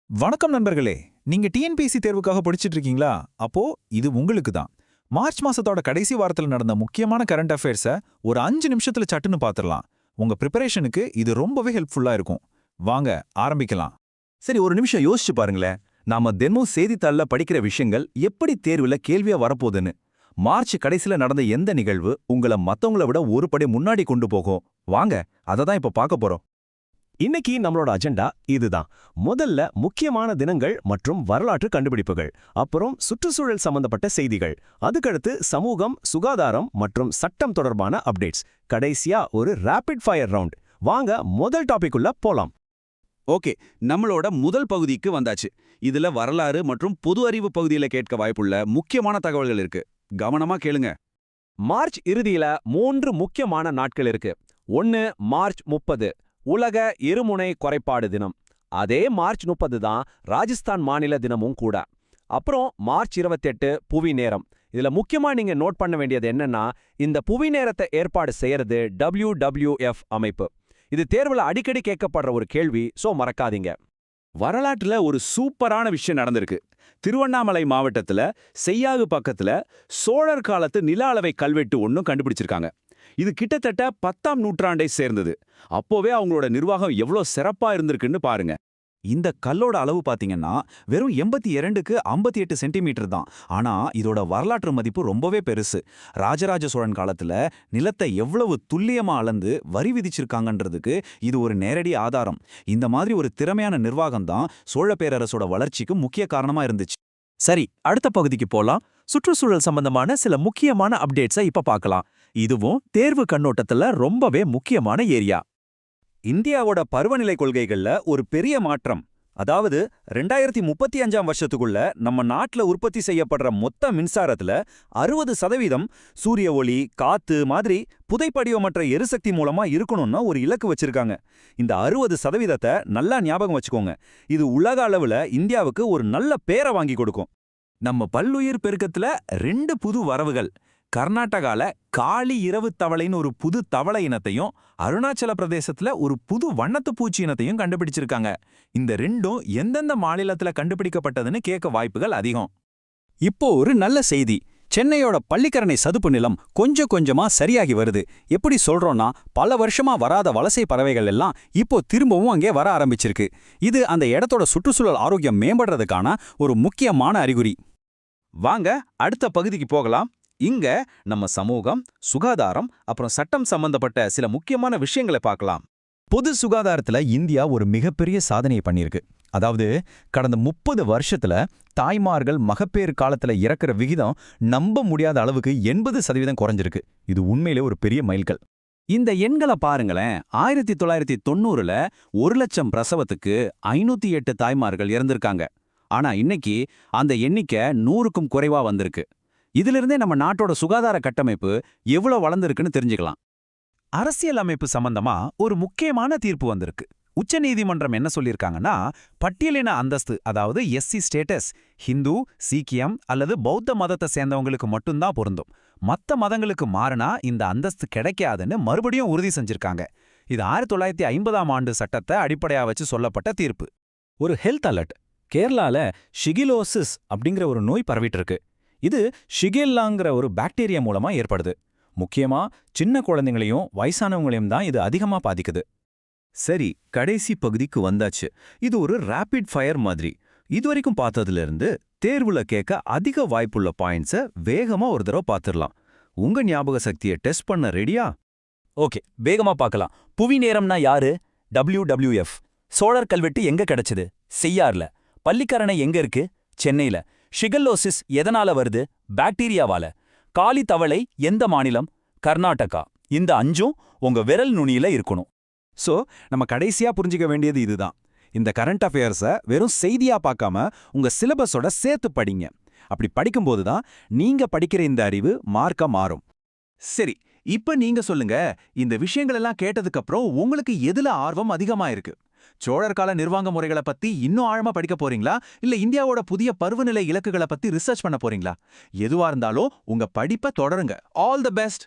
வணக்கம் நண்பர்களே. நீங்க டிஎன்பிஎஸ்சி தேர்வுக்காக படிச்சிட்டு இருக்கீங்களா? அப்போ இது உங்களுக்கு தான். மார்ச் மாசத்தோட கடைசி வாரத்துல நடந்த முக்கியமான கரண்ட் அஃபேர்ஸ ஒரு 5 நிமிஷத்துல சட்டுன்னு பாத்துறலாம். உங்க ப்ரிப்பரேஷனுக்கு இது ரொம்பவே ஹெல்ப்ஃபுல்லா இருக்கும். வாங்க ஆரம்பிக்கலாம். சரி, ஒரு நிமிஷம் யோசிச்சு பாருங்களேன். நாம தினமும் செய்தித்தாள்ல படிக்கிற விஷயங்கள் எப்படி தேர்வுல கேள்வியா வரப்போகுதுன்னு. மார்ச் கடைசில நடந்த எந்த நிகழ்வு உங்களை மத்தவங்கள விட ஒரு படி முன்னாடி கொண்டு போகும்? வாங்க அதை தான் இப்ப பார்க்க போறோம். இன்னைக்கு நம்மளோட அஜெண்டா இதுதான். முதல்ல முக்கியமான தினங்கள் மற்றும் வரலாற்று கண்டுபிடிப்புகள், அப்புறம் சுற்றுச்சூழல் சம்பந்தப்பட்ட செய்திகள், அதுக்கடுத்து சமூகம், சுகாதாரம் மற்றும் சட்டம் தொடர்பான அப்டேட்ஸ், கடைசியா ஒரு ரேபிட் ஃபயர் ரவுண்ட். வாங்க முதல் டாபிக் உள்ள போலாம். ஓகே, நம்மளோட முதல் பகுதிக்கு வந்தாச்சு. இதுல வரலாறு மற்றும் பொது அறிவு பகுதியில கேட்க வாய்ப்புள்ள முக்கியமான தகவல்கள் இருக்கு. கவனமா கேளுங்க. மார்ச் இறுதியில 3 முக்கியமான நாட்கள் இருக்கு. 1 மார்ச் 30 உலக இருமுனை குறைபாடு தினம். அதே மார்ச் 30 தான் ராஜஸ்தான் மாநில தினமும் கூட. அப்புறம் மார்ச் 28 புவி நேரம். இதுல முக்கியமா நீங்க நோட் பண்ண வேண்டியது என்னன்னா, இந்த புவி நேரத்தை ஏற்பாடு செய்யறது WWF அமைப்பு. இது தேர்வுல அடிக்கடி கேட்கப்படுற ஒரு கேள்வி, சோ மறக்காதீங்க. வரலாற்றுல ஒரு சூப்பரான விஷயம் நடந்திருக்கு. திருவண்ணாமலை மாவட்டத்துல செய்யாகு பக்கத்துல சோழர் காலத்து நில அளவை கல்வெட்டு ஒன்னும் கண்டுபிடிச்சிருக்காங்க. இது கிட்டத்தட்ட 10ஆம் நூற்றாண்டை சேர்ந்தது. அப்போவே அவங்களோட நிர்வாகம் எவ்வளோ சிறப்பா இருந்திருக்குன்னு பாருங்க. இந்த கல்லோட அளவு பாத்தீங்கன்னா வெறும் 82க்கு 58 சென்டிமீட்டர் தான். ஆனா இதோட வரலாற்று மதிப்பு ரொம்பவே பெருசு. ராஜராஜ சோழன் காலத்துல நிலத்தை எவ்வளவு துல்லியமா அளந்து வரி விதிச்சிருக்காங்கன்றதுக்கு இது ஒரு நேரடி ஆதாரம். இந்த மாதிரி ஒரு திறமையான நிர்வாகம் தான் சோழ பேரரசோட வளர்ச்சிக்கு முக்கிய காரணமா இருந்துச்சு. சரி, அடுத்த பகுதிக்கு போலாம். சுற்றுச்சூழல் சம்பந்தமான சில முக்கியமான அப்டேட்ஸை இப்ப பார்க்கலாம். இதுவும் தேர்வு கண்ணோட்டத்துல ரொம்பவே முக்கியமான ஏரியா. இந்தியாவோட பருவநிலை கொள்கைகள்ல ஒரு பெரிய மாற்றம். அதாவது 2035ஆம் வருஷத்துக்குள்ள நம்ம நாட்டுல உற்பத்தி செய்யப்படுற மொத்த மின்சாரத்துல 60% சூரிய ஒளி, காத்து மாதிரி புதைப்படிவமற்ற எரிசக்தி மூலமா இருக்கணும்னு ஒரு இலக்கு வச்சிருக்காங்க. இந்த 60%த்தை நல்லா ஞாபகம் வச்சுக்கோங்க. இது உலக அளவுல இந்தியாவுக்கு ஒரு நல்ல பேரை வாங்கி கொடுக்கும். நம்ம பல்லுயிர் பெருக்கத்துல 2 புது வரவுகள். கர்நாடகால காளி இரவு தவளைன்னு ஒரு புது தவளை இனத்தையும், அருணாச்சல பிரதேசத்துல ஒரு புது வண்ணத்து பூச்சி இனத்தையும் கண்டுபிடிச்சிருக்காங்க. இந்த ரெண்டும் எந்தெந்த மாநிலத்துல கண்டுபிடிக்கப்பட்டதுன்னு கேட்க வாய்ப்புகள் அதிகம். இப்போ ஒரு நல்ல செய்தி. சென்னையோட பள்ளிக்கரணை சதுப்பு நிலம் கொஞ்சம் கொஞ்சமா சரியாகி வருது. எப்படி சொல்றோம்னா, பல வருஷமா வராத வலசை பறவைகள் எல்லாம் இப்போ திரும்பவும் அங்கே வர ஆரம்பிச்சிருக்கு. இது அந்த இடத்தோட சுற்றுச்சூழல் ஆரோக்கியம் மேம்படுறதுக்கான ஒரு முக்கியமான அறிகுறி. வாங்க அடுத்த பகுதிக்கு போகலாம். இங்க நம்ம சமூகம், சுகாதாரம் அப்புறம் சட்டம் சம்பந்தப்பட்ட சில முக்கியமான விஷயங்களை பார்க்கலாம். பொது சுகாதாரத்துல இந்தியா ஒரு மிகப்பெரிய சாதனையை பண்ணியிருக்கு. அதாவது கடந்த 30 வருஷத்துல தாய்மார்கள் மகப்பேறு காலத்துல இறக்குற விகிதம் நம்ப முடியாத அளவுக்கு 80% குறைஞ்சிருக்கு. இது உண்மையிலே ஒரு பெரிய மைல்கல். இந்த எண்களை பாருங்களேன். 1990ல 1 லட்சம் பிரசவத்துக்கு 508 தாய்மார்கள் இறந்திருக்காங்க. ஆனா இன்னைக்கு அந்த எண்ணிக்கை 100க்கும் குறைவா வந்திருக்கு. இதிலிருந்தே நம்ம நாட்டோட சுகாதார கட்டமைப்பு எவ்வளவு வளர்ந்திருக்குன்னு தெரிஞ்சுக்கலாம். அரசியல் அமைப்பு சம்பந்தமா ஒரு முக்கியமான தீர்ப்பு வந்திருக்கு. உச்சநீதிமன்றம் என்ன சொல்லியிருக்காங்கன்னா, பட்டியலின அந்தஸ்து, அதாவது எஸ்சி ஸ்டேட்டஸ் ஹிந்து, சீக்கியம் அல்லது பௌத்த மதத்தை சேர்ந்தவங்களுக்கு மட்டும்தான் பொருந்தும். மத்த மதங்களுக்கு மாறினா இந்த அந்தஸ்து கிடைக்காதுன்னு மறுபடியும் உறுதி செஞ்சிருக்காங்க. இது 1950ஆம் ஆண்டு சட்டத்தை அடிப்படையா வச்சு சொல்லப்பட்ட தீர்ப்பு. ஒரு ஹெல்த் அலர்ட். கேரளால ஷிகிலோசிஸ் அப்படிங்கிற ஒரு நோய் பரவிட்டு இருக்கு. இது ஷிகெல்லாங்கிற ஒரு பாக்டீரியா மூலமா ஏற்படுது. முக்கியமா சின்ன குழந்தைங்களையும் வயசானவங்களையும் தான் இது அதிகமா பாதிக்குது. சரி, கடைசி பகுதிக்கு வந்தாச்சு. இது ஒரு ரேபிட் ஃபயர் மாதிரி. இதுவரைக்கும் பார்த்ததுல இருந்து தேர்வுல கேட்க அதிக வாய்ப்புள்ள பாயிண்ட்ஸை வேகமா ஒரு தடவை பார்த்துடலாம். உங்க ஞாபக சக்தியை டெஸ்ட் பண்ண ரெடியா? ஓகே, வேகமா பார்க்கலாம். புவி நேரம்னா யாரு? WWF. சோழர் கல்வெட்டு எங்க கிடைச்சது? செய்யார்ல. பள்ளிக்கரணை எங்க இருக்கு? சென்னையில. ஷிகல்லோசிஸ் எதனால வருது? பாக்டீரியாவால. காளி தவளை எந்த மாநிலம்? கர்நாடகா. இந்த 5ம் உங்க விரல் நுனியில இருக்கணும். சோ நம்ம கடைசியா புரிஞ்சுக்க வேண்டியது இதுதான். இந்த கரண்ட் அஃபேர்ஸை வெறும் செய்தியா பார்க்காம உங்க சிலபஸோட சேர்த்து படிங்க. அப்படி படிக்கும்போது தான் நீங்க படிக்கிற இந்த அறிவு மார்க்கா மாறும். சரி, இப்ப நீங்க சொல்லுங்க. இந்த விஷயங்கள் எல்லாம் கேட்டதுக்கு அப்புறம் உங்களுக்கு எதுல ஆர்வம் அதிகமா இருக்கு? சோழர் கால நிர்வாக முறைகளை பத்தி இன்னும் ஆழமா படிக்க போறீங்களா? இல்ல இந்தியாவோட புதிய பருவநிலை இலக்குகளை பத்தி ரிசர்ச் பண்ண போறீங்களா? எதுவா இருந்தாலும் உங்க படிப்பை தொடருங்க. All the best.